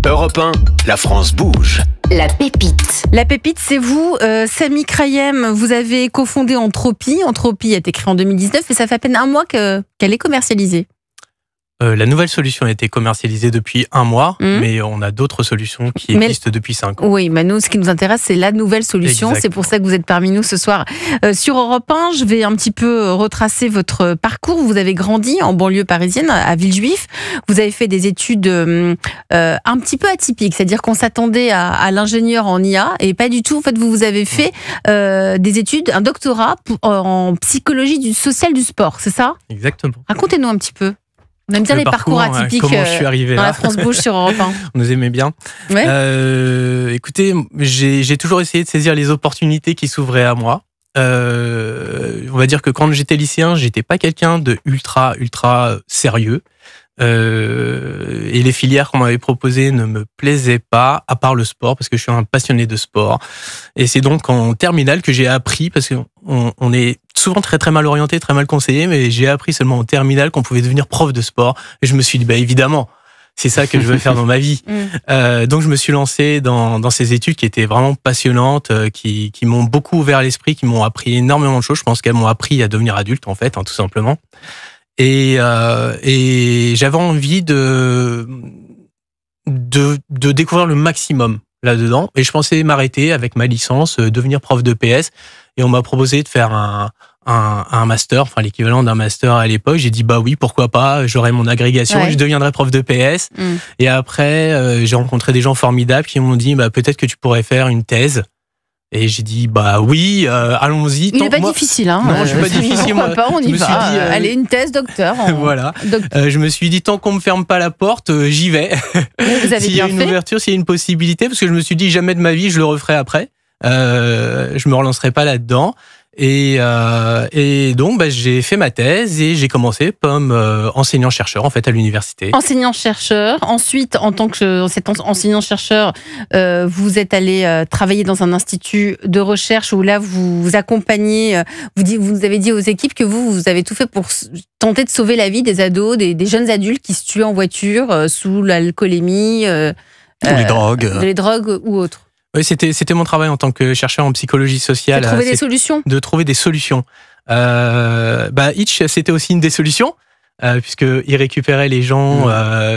Europe 1, la France bouge. La pépite. La pépite, c'est vous, Samy Krayem. Vous avez cofondé Entropie. Entropie a été créée en 2019 et ça fait à peine un mois qu'elle est commercialisée. La nouvelle solution a été commercialisée depuis un mois, mais on a d'autres solutions qui existent depuis 5 ans. Oui, mais nous, ce qui nous intéresse, c'est la nouvelle solution. Exactement. C'est pour ça que vous êtes parmi nous ce soir sur Europe 1. Je vais un petit peu retracer votre parcours. Vous avez grandi en banlieue parisienne, à Villejuif. Vous avez fait des études un petit peu atypiques, c'est-à-dire qu'on s'attendait à l'ingénieur en IA et pas du tout. En fait, vous avez fait des études, un doctorat en psychologie sociale du sport, c'est ça? Exactement. Racontez-nous un petit peu. On aime bien les parcours atypiques comment je suis arrivé dans là. la France bouge sur Europe 1. On nous aimait bien. Ouais. Écoutez, j'ai toujours essayé de saisir les opportunités qui s'ouvraient à moi. On va dire que quand j'étais lycéen, j'étais pas quelqu'un de ultra sérieux. Et les filières qu'on m'avait proposées ne me plaisaient pas, à part le sport, parce que je suis un passionné de sport. Et c'est donc en terminale que j'ai appris, parce qu'on est souvent très mal orienté, très mal conseillé, mais j'ai appris seulement en terminale qu'on pouvait devenir prof de sport. Et je me suis dit, évidemment, c'est ça que je veux faire dans ma vie. Donc je me suis lancé dans ces études qui étaient vraiment passionnantes, qui m'ont beaucoup ouvert l'esprit, qui m'ont appris énormément de choses. Je pense qu'elles m'ont appris à devenir adulte, en fait, tout simplement. Et j'avais envie de découvrir le maximum là-dedans. Et je pensais m'arrêter avec ma licence, devenir prof de PS. Et on m'a proposé de faire un master, enfin l'équivalent d'un master à l'époque. J'ai dit oui, pourquoi pas, j'aurai mon agrégation, je deviendrai prof de PS. Et après, j'ai rencontré des gens formidables qui m'ont dit peut-être que tu pourrais faire une thèse. Et j'ai dit oui, allons-y. Il n'est pas difficile, hein. Non, je suis pas difficile. Pourquoi pas, on y va. Allez, une thèse, docteur. Voilà. Je me suis dit, tant qu'on me ferme pas la porte, j'y vais. Vous avez s'il y a une ouverture, s'il y a une possibilité, parce que je me suis dit, jamais de ma vie, je le referai après. Je me relancerai pas là-dedans. Et donc, j'ai fait ma thèse et j'ai commencé comme enseignant-chercheur, en fait, à l'université. Enseignant-chercheur. Ensuite, en tant que cet enseignant-chercheur, vous êtes allé travailler dans un institut de recherche où là, vous accompagnez, vous avez dit aux équipes que vous avez tout fait pour tenter de sauver la vie des ados, des jeunes adultes qui se tuaient en voiture sous l'alcoolémie, les drogues ou autres. Oui, c'était mon travail en tant que chercheur en psychologie sociale. De trouver des solutions. De trouver des solutions. Itch, c'était aussi une des solutions, puisqu'il récupérait les gens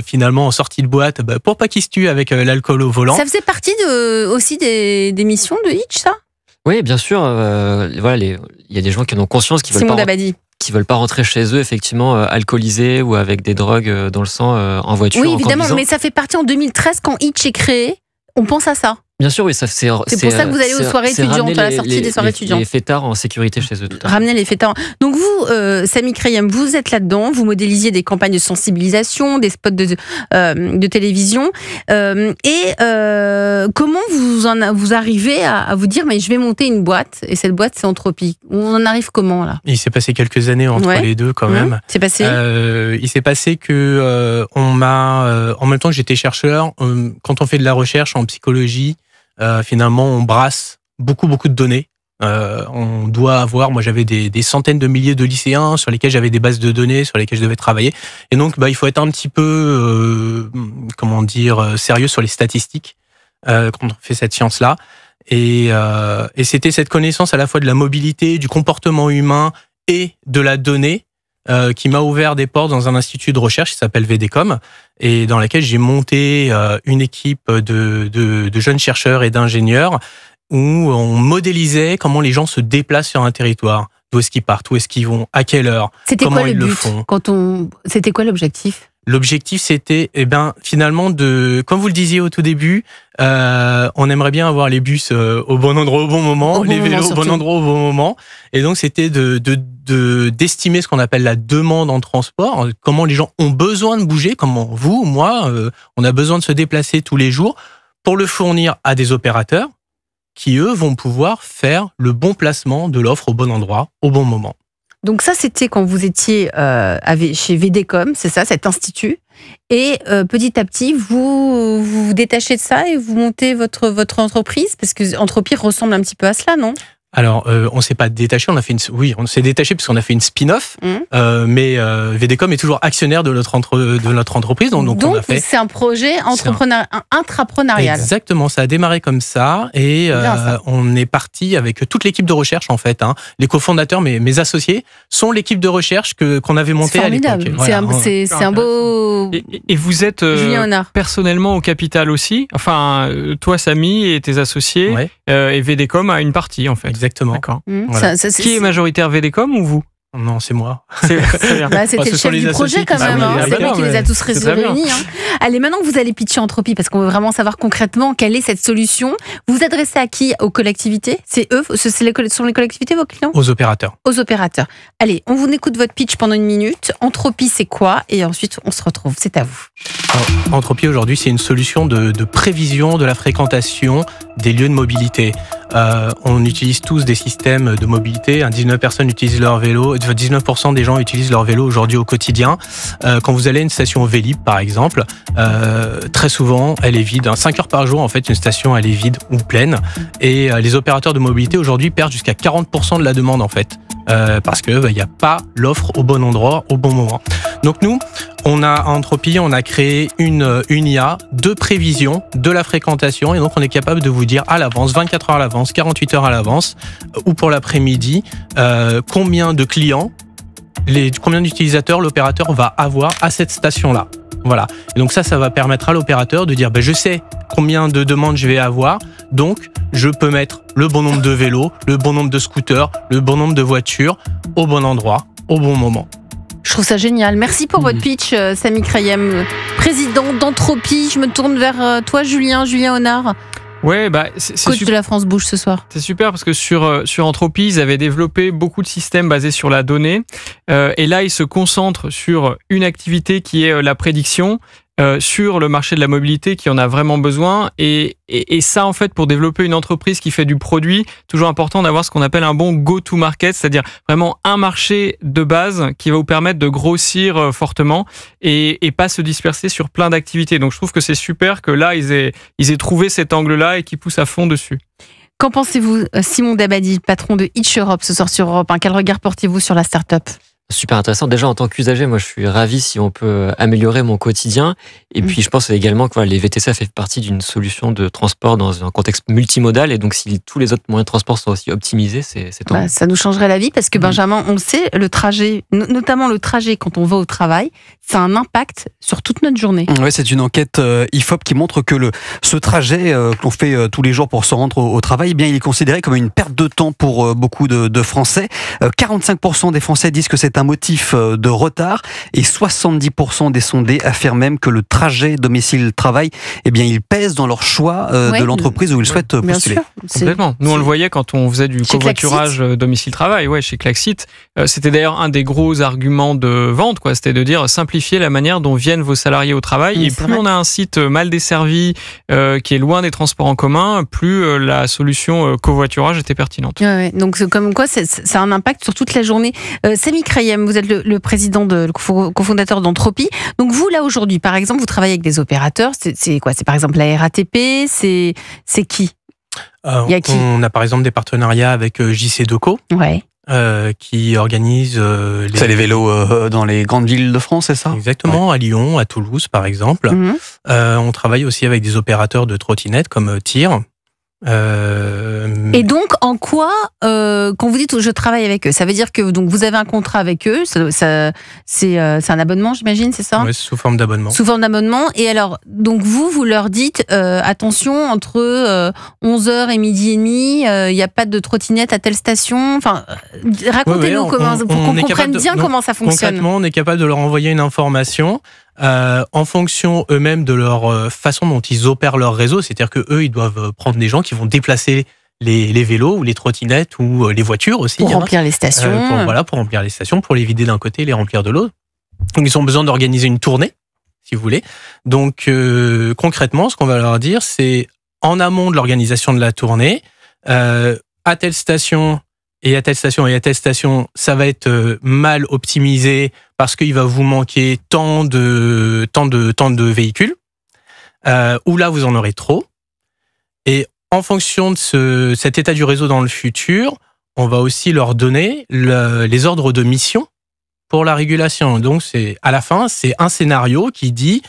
finalement en sortie de boîte pour pas qu'ils se tuent avec l'alcool au volant. Ça faisait partie aussi des missions de Itch, ça? Oui, bien sûr. Il y a des gens qui en ont conscience, qui veulent pas rentrer chez eux, effectivement, alcoolisés ou avec des drogues dans le sang en voiture. Oui, évidemment, mais ça fait partie en 2013 quand Itch est créé. On pense à ça. Bien sûr, oui, c'est pour ça que vous allez aux soirées étudiantes, à la sortie des soirées étudiantes. Les fêtards en sécurité chez eux. Ramener les fêtards. Donc vous, Samy Krayem, vous êtes là-dedans, vous modélisiez des campagnes de sensibilisation, des spots de télévision. Comment vous arrivez à vous dire, mais je vais monter une boîte, et cette boîte, c'est Entropie. On en arrive comment, là? Il s'est passé quelques années entre les deux, quand même. C'est passé il s'est passé que on m'a, en même temps que j'étais chercheur, quand on fait de la recherche en psychologie, finalement, on brasse beaucoup de données. On doit avoir, moi j'avais des centaines de milliers de lycéens sur lesquels j'avais des bases de données sur lesquelles je devais travailler. Et donc, il faut être un petit peu, sérieux sur les statistiques quand on fait cette science-là. Et c'était cette connaissance à la fois de la mobilité, du comportement humain et de la donnée qui m'a ouvert des portes dans un institut de recherche qui s'appelle VDCOM et dans laquelle j'ai monté une équipe de jeunes chercheurs et d'ingénieurs où on modélisait comment les gens se déplacent sur un territoire. D'où est-ce qu'ils partent, où est-ce qu'ils vont, à quelle heure, comment ils le font. C'était quoi l'objectif ? L'objectif, c'était, finalement, comme vous le disiez au tout début, on aimerait bien avoir les bus au bon endroit au bon moment, les vélos au bon endroit au bon moment. Et donc, c'était d'estimer ce qu'on appelle la demande en transport, comment les gens ont besoin de bouger, comment vous, moi, on a besoin de se déplacer tous les jours pour le fournir à des opérateurs qui, eux, vont pouvoir faire le bon placement de l'offre au bon endroit, au bon moment. Donc ça, c'était quand vous étiez chez VDCOM, c'est ça, cet institut. Et petit à petit, vous vous détachez de ça et vous montez votre entreprise, parce que Entropie ressemble un petit peu à cela, non ? Alors, on s'est pas détaché. On s'est détaché parce qu'on a fait une spin-off. Mais VDCOM est toujours actionnaire de notre entreprise. Donc on a fait. C'est un projet intrapreneurial. Exactement. Ça a démarré comme ça et on est parti avec toute l'équipe de recherche en fait. Les cofondateurs, mes associés, sont l'équipe de recherche qu'on avait montée à l'époque. Voilà. C'est un beau. Et vous êtes personnellement au capital aussi. Enfin, toi, Samy et tes associés, et VDCOM a une partie en fait. Exactement. D'accord. Voilà. Qui est majoritaire, VDCOM ou vous? Non, c'est moi. C'était le chef du projet quand même. C'est lui qui les a tous réunis. Allez, maintenant que vous allez pitcher Anthropy, parce qu'on veut vraiment savoir concrètement quelle est cette solution, vous vous adressez à qui? Aux collectivités? C'est eux? Ce sont les collectivités vos clients? Aux opérateurs. Aux opérateurs. Allez, on vous écoute votre pitch pendant 1 minute. Anthropy, c'est quoi? Et ensuite, on se retrouve. C'est à vous. Alors, Anthropy, aujourd'hui, c'est une solution de prévision de la fréquentation des lieux de mobilité. On utilise tous des systèmes de mobilité. 19 personnes utilisent leur vélo. 19% des gens utilisent leur vélo aujourd'hui au quotidien. Quand vous allez à une station Vélib, par exemple, très souvent, elle est vide. 5 heures par jour, en fait, une station, elle est vide ou pleine. Et les opérateurs de mobilité, aujourd'hui, perdent jusqu'à 40% de la demande, en fait. Parce que il n'y a pas l'offre au bon endroit, au bon moment. Donc nous, à Anthropy, on a créé une IA de prévision de la fréquentation. Et donc, on est capable de vous dire à l'avance, 24 heures à l'avance, 48 heures à l'avance, ou pour l'après-midi, combien de clients, combien d'utilisateurs l'opérateur va avoir à cette station-là. Voilà. Et donc ça va permettre à l'opérateur de dire, je sais combien de demandes je vais avoir, donc je peux mettre le bon nombre de vélos, le bon nombre de scooters, le bon nombre de voitures au bon endroit, au bon moment. Je trouve ça génial. Merci pour votre pitch, Samy Crayem, président d'Anthropy. Je me tourne vers toi, Julien Honard. Ouais, coach de la France Bouge ce soir. C'est super parce que sur Anthropy, ils avaient développé beaucoup de systèmes basés sur la donnée. Et là, ils se concentrent sur une activité qui est la prédiction, sur le marché de la mobilité qui en a vraiment besoin. Et ça, en fait, pour développer une entreprise qui fait du produit, toujours important d'avoir ce qu'on appelle un bon go-to-market, c'est-à-dire vraiment un marché de base qui va vous permettre de grossir fortement et pas se disperser sur plein d'activités. Donc, je trouve que c'est super que là, ils aient trouvé cet angle-là et qu'ils poussent à fond dessus. Qu'en pensez-vous, Simon Dabadi, patron de Hitch Europe, ce soir sur Europe 1? Quel regard portez-vous sur la start-up? Super intéressant. Déjà, en tant qu'usager, moi, je suis ravi si on peut améliorer mon quotidien. Et puis, je pense également que les VTC, ça fait partie d'une solution de transport dans un contexte multimodal. Et donc, si tous les autres moyens de transport sont aussi optimisés, c'est tant mieux. Ça nous changerait la vie parce que, Benjamin, on le sait, le trajet, notamment le trajet quand on va au travail, ça a un impact sur toute notre journée. Oui, c'est une enquête IFOP qui montre que ce trajet que l'on fait tous les jours pour se rendre au travail, il est considéré comme une perte de temps pour beaucoup de Français. 45% des Français disent que c'est un motif de retard et 70% des sondés affirment même que le trajet domicile-travail, il pèse dans leur choix de l'entreprise où ils souhaitent postuler. Sûr, complètement. Nous, on le voyait quand on faisait du covoiturage domicile-travail, chez Klaxit. C'était d'ailleurs un des gros arguments de vente, c'était de dire simplifier la manière dont viennent vos salariés au travail. Et plus on a un site mal desservi, qui est loin des transports en commun, plus la solution covoiturage était pertinente. Donc, comme quoi, ça a un impact sur toute la journée. Samy Crayem, vous êtes le président, le cofondateur d'Anthropy. Donc vous, là, aujourd'hui, par exemple, vous travaillez avec des opérateurs. C'est quoi? C'est par exemple la RATP? C'est qui? On a par exemple des partenariats avec JC Deco. Qui organise les vélos dans les grandes villes de France, c'est ça? Exactement, à Lyon, à Toulouse, par exemple. On travaille aussi avec des opérateurs de trottinettes comme TIR. Et donc, en quoi, quand vous dites je travaille avec eux, ça veut dire que donc vous avez un contrat avec eux, c'est un abonnement, j'imagine, c'est ça? Oui, sous forme d'abonnement. Sous forme d'abonnement. Et alors, donc vous leur dites attention, entre 11h et midi et demi, il n'y a pas de trottinette à telle station. Enfin, racontez-nous comment, pour qu'on comprenne bien comment ça fonctionne. Concrètement, on est capable de leur envoyer une information. En fonction eux-mêmes de leur façon dont ils opèrent leur réseau, c'est-à-dire que eux, ils doivent prendre des gens qui vont déplacer les vélos ou les trottinettes ou les voitures aussi. Pour remplir les stations. Pour remplir les stations, pour les vider d'un côté et les remplir de l'autre. Donc, ils ont besoin d'organiser une tournée, si vous voulez. Donc, concrètement, ce qu'on va leur dire, c'est en amont de l'organisation de la tournée, à telle station et à telle station et à telle station, ça va être mal optimisé parce qu'il va vous manquer tant de véhicules, ou là vous en aurez trop. Et en fonction de cet état du réseau dans le futur, on va aussi leur donner les ordres de mission pour la régulation. Donc, à la fin, c'est un scénario qui dit,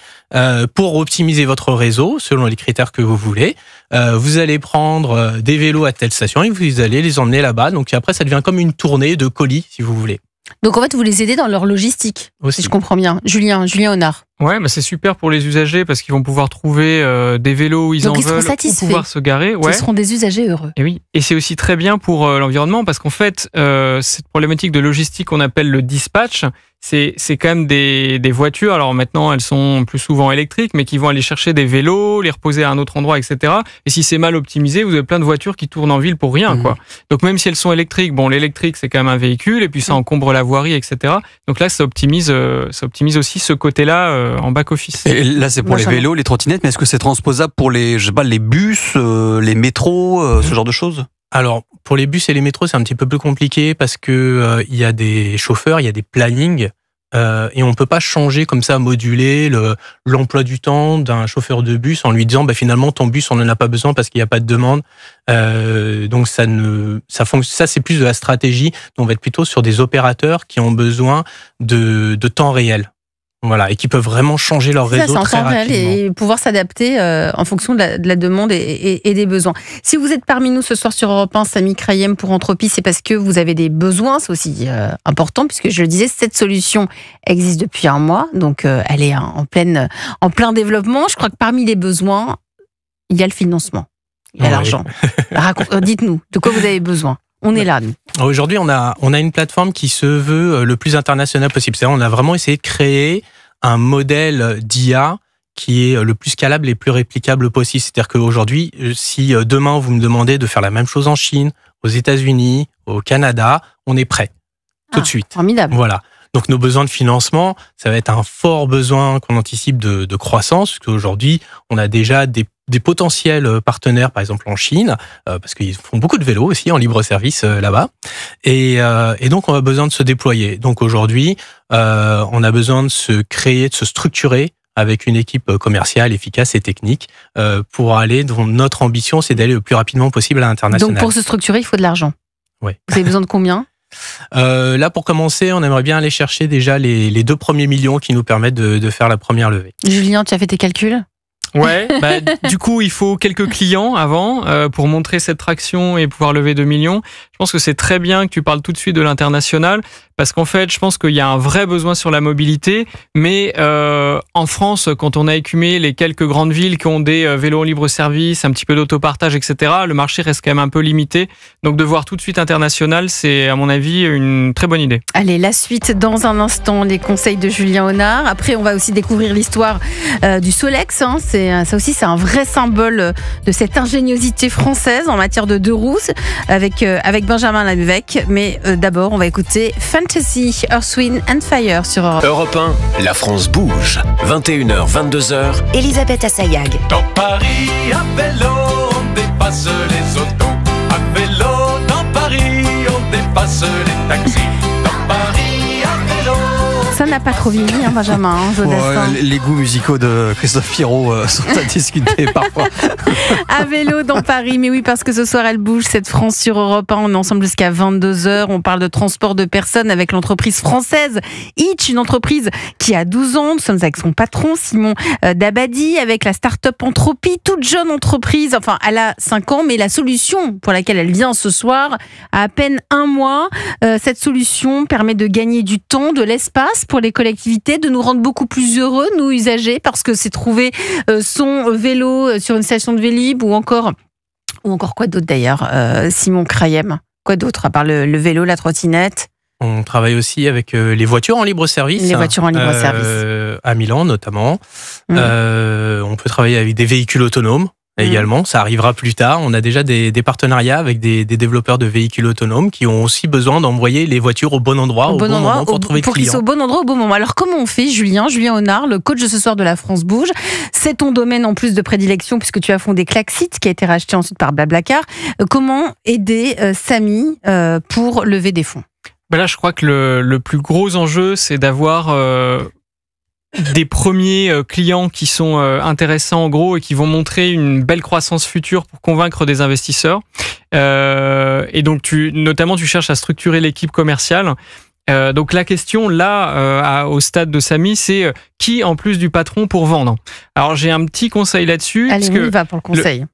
pour optimiser votre réseau, selon les critères que vous voulez, vous allez prendre des vélos à telle station et vous allez les emmener là-bas. Donc, après, ça devient comme une tournée de colis, si vous voulez. Donc en fait, vous les aidez dans leur logistique, Aussi. si je comprends bien. Julien Honard. Ouais, bah c'est super pour les usagers parce qu'ils vont pouvoir trouver des vélos où ils Donc en ils seront veulent, ou satisfaits. pouvoir se garer. Ouais. Ce seront des usagers heureux. Et oui, et c'est aussi très bien pour l'environnement parce qu'en fait, cette problématique de logistique qu'on appelle le dispatch, c'est quand même des voitures. Alors maintenant, elles sont plus souvent électriques, mais qui vont aller chercher des vélos, les reposer à un autre endroit, etc. Et si c'est mal optimisé, vous avez plein de voitures qui tournent en ville pour rien, quoi. Donc même si elles sont électriques, bon, l'électrique c'est quand même un véhicule, et puis ça encombre la voirie, etc. Donc là, ça optimise aussi ce côté-là en back office. Et là, c'est pour les vélos, les trottinettes, mais est-ce que c'est transposable pour les bus, les métros, ce genre de choses? Alors, pour les bus et les métros, c'est un petit peu plus compliqué parce que il y a des chauffeurs, il y a des plannings, et on peut pas changer comme ça, moduler l'emploi du temps d'un chauffeur de bus en lui disant, finalement, ton bus, on n'en a pas besoin parce qu'il n'y a pas de demande. Donc ça c'est plus de la stratégie. Donc on va être plutôt sur des opérateurs qui ont besoin de temps réel. Voilà, et qui peuvent vraiment changer leur réseau très rapidement. Et pouvoir s'adapter en fonction de la demande et des besoins. Si vous êtes parmi nous ce soir sur Europe 1, Samy Crayem pour Entropie, c'est parce que vous avez des besoins, c'est aussi important, puisque je le disais, cette solution existe depuis un mois, donc elle est en plein développement. Je crois que parmi les besoins, il y a le financement, il y a l'argent. Dites-nous, de quoi vous avez besoin? On est là, nous. Aujourd'hui, on a une plateforme qui se veut le plus international possible. C'est-à-dire, on a vraiment essayé de créer un modèle d'IA qui est le plus scalable et le plus réplicable possible. C'est-à-dire qu'aujourd'hui, si demain vous me demandez de faire la même chose en Chine, aux États-Unis, au Canada, on est prêt tout de suite. Formidable. Voilà. Donc nos besoins de financement, ça va être un fort besoin qu'on anticipe de croissance, parce qu'aujourd'hui, on a déjà des potentiels partenaires, par exemple en Chine, parce qu'ils font beaucoup de vélos aussi en libre service là-bas, et donc on a besoin de se déployer. Donc aujourd'hui, on a besoin de se créer, de se structurer avec une équipe commerciale efficace et technique pour aller. Dont notre ambition, c'est d'aller le plus rapidement possible à l'international. Donc pour se structurer, il faut de l'argent. Oui. Vous avez besoin de combien ? Là, pour commencer, on aimerait bien aller chercher déjà les 2 premiers millions qui nous permettent de faire la première levée. Julien, tu as fait tes calculs ? Ouais, du coup, il faut quelques clients avant pour montrer cette traction et pouvoir lever 2 millions. Je pense que c'est très bien que tu parles tout de suite de l'international parce qu'en fait, je pense qu'il y a un vrai besoin sur la mobilité. Mais en France, quand on a écumé les quelques grandes villes qui ont des vélos en libre service, un petit peu d'autopartage, etc., le marché reste quand même un peu limité. Donc de voir tout de suite international, c'est à mon avis une très bonne idée. Allez, la suite dans un instant, les conseils de Julien Honard. Après, on va aussi découvrir l'histoire du Solex. Ça aussi, c'est un vrai symbole de cette ingéniosité française en matière de deux roues avec Benjamin Lavec. Mais d'abord, on va écouter Fantasy, Earth, Wind and Fire sur Europe. Europe 1, la France bouge. 21h, 22h. Elisabeth Assayag. Dans Paris, à vélo, on dépasse les autos. À vélo, dans Paris, on dépasse les taxis. Dans Paris, à vélo. Ça n'a pas trop vieilli, Benjamin, Jodassin. Les goûts musicaux de Christophe Pierrot sont à discuter parfois. À vélo dans Paris, mais oui, parce que ce soir, elle bouge, cette France sur Europe 1. On est ensemble jusqu'à 22h. On parle de transport de personnes avec l'entreprise française Hitch, une entreprise qui a 12 ans. Nous sommes avec son patron, Simon Dabadi, avec la start-up Entropie, toute jeune entreprise. Enfin, elle a 5 ans, mais la solution pour laquelle elle vient ce soir a à peine 1 mois. Cette solution permet de gagner du temps, de l'espace pour les collectivités, de nous rendre beaucoup plus heureux, nous usagers, parce que c'est trouver son vélo sur une station de Vélib ou encore quoi d'autre d'ailleurs, Simon Crayem. Quoi d'autre à part le vélo, la trottinette? On travaille aussi avec les voitures en libre service. Les voitures en libre service. À Milan notamment. On peut travailler avec des véhicules autonomes également. Ça arrivera plus tard. On a déjà des partenariats avec des développeurs de véhicules autonomes qui ont aussi besoin d'envoyer les voitures au bon endroit, au bon moment pour trouver le client. Pour qu'ils soient au bon endroit, au bon moment. Alors comment on fait, Julien Honard, le coach de ce soir de la France Bouge? C'est ton domaine en plus de prédilection puisque tu as fondé Klaxit qui a été racheté ensuite par Blablacar. Comment aider Samy pour lever des fonds? Là, je crois que le plus gros enjeu, c'est d'avoir des premiers clients qui sont intéressants en gros et qui vont montrer une belle croissance future pour convaincre des investisseurs. Et donc notamment tu cherches à structurer l'équipe commerciale. Donc la question là, au stade de Samy, c'est qui en plus du patron pour vendre. Alors j'ai un petit conseil là-dessus. Allez, parce on y va pour le conseil.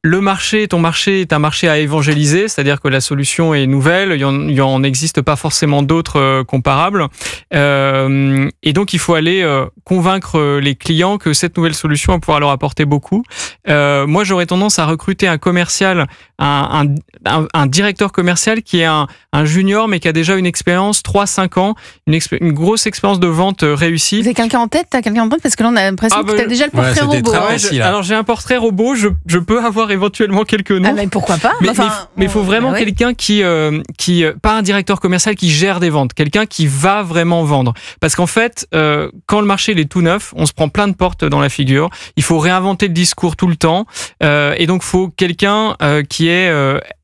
Ton marché est un marché à évangéliser, c'est-à-dire que la solution est nouvelle, il y en existe pas forcément d'autres comparables. Et donc il faut aller convaincre les clients que cette nouvelle solution va pouvoir leur apporter beaucoup. Moi j'aurais tendance à recruter un commercial, un directeur commercial qui est un junior mais qui a déjà une expérience 3-5 ans, une grosse expérience de vente réussie. Vous avez quelqu'un en tête? T'as quelqu'un en tête? Parce que là on a l'impression que tu as déjà le portrait robot. Alors j'ai un portrait robot, je peux avoir éventuellement quelques noms. Ah mais pourquoi pas? Mais il faut vraiment quelqu'un qui pas un directeur commercial qui gère des ventes, quelqu'un qui va vraiment vendre. Parce qu'en fait, quand le marché il est tout neuf, on se prend plein de portes dans la figure. Il faut réinventer le discours tout le temps. Et donc, il faut quelqu'un qui est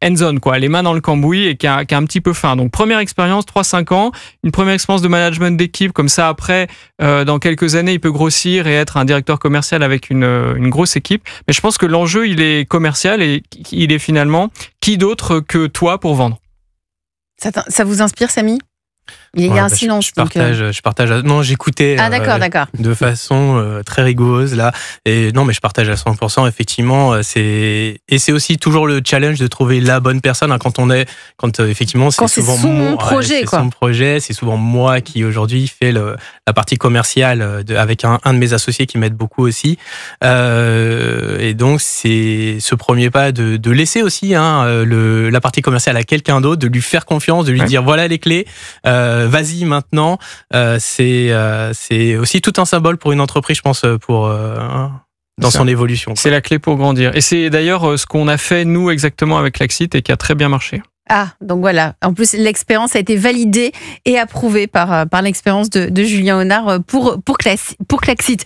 hands-on, quoi, les mains dans le cambouis et qui a un petit peu faim. Donc, première expérience, 3-5 ans, une première expérience de management d'équipe. Comme ça, après, dans quelques années, il peut grossir et être un directeur commercial avec une grosse équipe. Mais je pense que l'enjeu, il est commercial et il est finalement qui d'autre que toi pour vendre. Ça vous inspire, Samy? Il y a un silence. Je partage. Non, j'écoutais d'accord. de façon très rigoureuse là. Et non, mais je partage à 100%. Effectivement, c'est aussi toujours le challenge de trouver la bonne personne effectivement c'est souvent son projet, son projet. C'est souvent moi qui aujourd'hui fait la partie commerciale avec un de mes associés qui m'aide beaucoup aussi. Et donc c'est ce premier pas de laisser aussi la partie commerciale à quelqu'un d'autre, de lui faire confiance, de lui dire voilà les clés. Vas-y maintenant, c'est aussi tout un symbole pour une entreprise, je pense, dans son évolution. C'est la clé pour grandir. Et c'est d'ailleurs ce qu'on a fait, nous, exactement avec Klaxit et qui a très bien marché. Ah, donc voilà. En plus, l'expérience a été validée et approuvée par l'expérience de Julien Honard pour Klaxit.